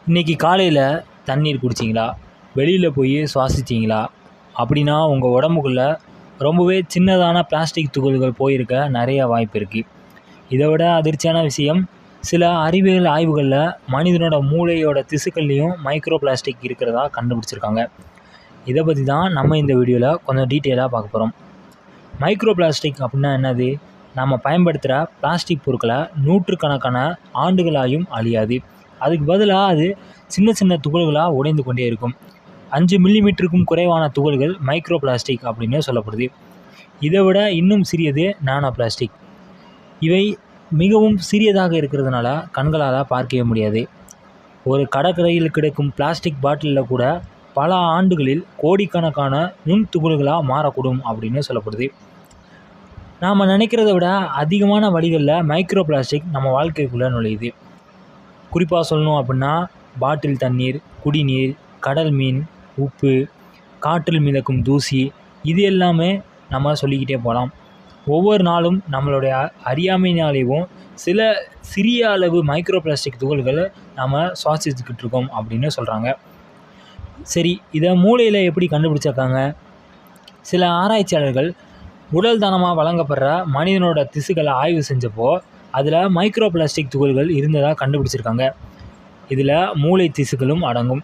இன்றைக்கி காலையில் தண்ணீர் குடிச்சிங்களா, வெளியில் போய் சுவாசிச்சிங்களா அப்படின்னா உங்கள் உடம்புக்குள்ளே ரொம்பவே சின்னதான பிளாஸ்டிக் துகள்கள் போயிருக்க நிறைய வாய்ப்பு இருக்குது. இதை விட அதிர்ச்சியான விஷயம், சில அறிவியல் ஆய்வுகளில் மனிதனோட மூளையோட திசுக்கள்லேயும் மைக்ரோ பிளாஸ்டிக் இருக்கிறதா கண்டுபிடிச்சிருக்காங்க. இதை பற்றி தான் நம்ம இந்த வீடியோவில் கொஞ்சம் டீட்டெயிலாக பார்க்க போகிறோம். மைக்ரோ பிளாஸ்டிக் அப்படின்னா என்னது? நம்ம பயன்படுத்துகிற பிளாஸ்டிக் பொருட்களை நூற்றுக்கணக்கான ஆண்டுகளாயும் அழியாது. அதுக்கு பதிலாக அது சின்ன சின்ன துகள்களாக உடைந்து கொண்டே இருக்கும். 5 மில்லிமீட்டருக்கும் குறைவான துகள்கள் மைக்ரோ பிளாஸ்டிக் அப்படின்னு சொல்லப்படுது. இதை விட இன்னும் சிறியது நானோ பிளாஸ்டிக். இவை மிகவும் சிறியதாக இருக்கிறதுனால கண்களால் பார்க்கவே முடியாது. ஒரு கடற்கரையில் கிடைக்கும் பிளாஸ்டிக் பாட்டிலில் கூட பல ஆண்டுகளில் கோடிக்கணக்கான நுண் துகள்களாக மாறக்கூடும் அப்படின்னு சொல்லப்படுது. நாம் நினைக்கிறத விட அதிகமான வழிகளில் மைக்ரோ பிளாஸ்டிக் நம்ம வாழ்க்கைக்குள்ளே நுழையுது. குறிப்பாக சொல்லணும் அப்படின்னா, பாட்டில் தண்ணீர், குடிநீர், கடல் மீன், உப்பு, காற்றில் மிதக்கும் தூசி, இது எல்லாமே நம்ம சொல்லிக்கிட்டே போகலாம். ஒவ்வொரு நாளும் நம்மளுடைய அறியாமையினாலேயும் சில சிறிய அளவு மைக்ரோ பிளாஸ்டிக் துகள்கள் நம்ம சுவாசிச்சுக்கிட்டு இருக்கோம் அப்படின்னு சொல்கிறாங்க. சரி, இதை மூளையில் எப்படி கண்டுபிடிச்சிருக்காங்க? சில ஆராய்ச்சியாளர்கள் உடல் தானமாக வழங்கப்படுற மனிதனோட திசுக்களை ஆய்வு செஞ்சப்போ அதில் மைக்ரோ பிளாஸ்டிக் துகள்கள் இருந்ததாக கண்டுபிடிச்சிருக்காங்க. இதில் மூளை திசுக்களும் அடங்கும்.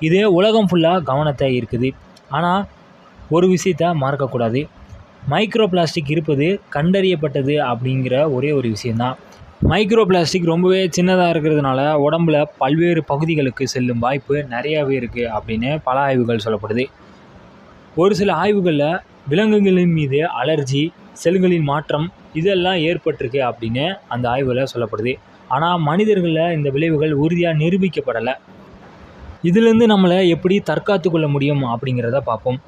இது உலகம் ஃபுல்லாக கவனத்தை இருக்குது. ஆனால் ஒரு விஷயத்தை மறக்கக்கூடாது, மைக்ரோ பிளாஸ்டிக் இருப்பது கண்டறியப்பட்டது அப்படிங்கிற ஒரே ஒரு விஷயந்தான். மைக்ரோ பிளாஸ்டிக் ரொம்பவே சின்னதாக இருக்கிறதுனால உடம்புல பல்வேறு பகுதிகளுக்கு செல்லும் வாய்ப்பு நிறையாவே இருக்குது அப்படின்னு பல ஆய்வுகள் சொல்லப்படுது. ஒரு சில ஆய்வுகளில் விலங்குகளின் மீது அலர்ஜி, செல்களின் மாற்றம் இதெல்லாம் ஏற்பட்டிருக்கு அப்படின்னு அந்த ஆய்வில் சொல்லப்படுது. ஆனால் மனிதர்களில் இந்த விளைவுகள் உறுதியாக நிரூபிக்கப்படலை. இதிலேருந்து நம்மளை எப்படி தற்காத்து கொள்ள முடியும் அப்படிங்கிறத பார்ப்போம்.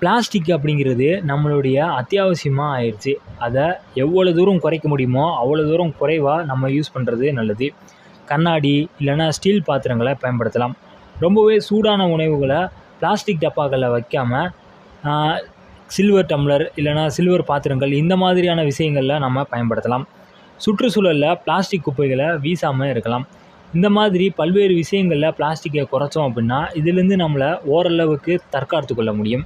பிளாஸ்டிக் அப்படிங்கிறது நம்மளுடைய அத்தியாவசியமாக ஆயிடுச்சு. அதை எவ்வளோ தூரம் குறைக்க முடியுமோ அவ்வளோ தூரம் குறைவாக நம்ம யூஸ் பண்ணுறது நல்லது. கண்ணாடி இல்லைன்னா ஸ்டீல் பாத்திரங்களை பயன்படுத்தலாம். ரொம்பவே சூடான உணவுகளை பிளாஸ்டிக் டப்பாக்களில் வைக்காமல் சில்வர் டம்ளர் இல்லைனா சில்வர் பாத்திரங்கள் இந்த மாதிரியான விஷயங்களில் நம்ம பயன்படுத்தலாம். சுற்றுச்சூழலில் பிளாஸ்டிக் குப்பைகளை வீசாமல் இருக்கலாம். இந்த மாதிரி பல்வேறு விஷயங்களில் பிளாஸ்டிக்கை குறைச்சோம் அப்படின்னா இதிலேருந்து நம்மளை ஓரளவுக்கு தற்காத்து கொள்ள முடியும்.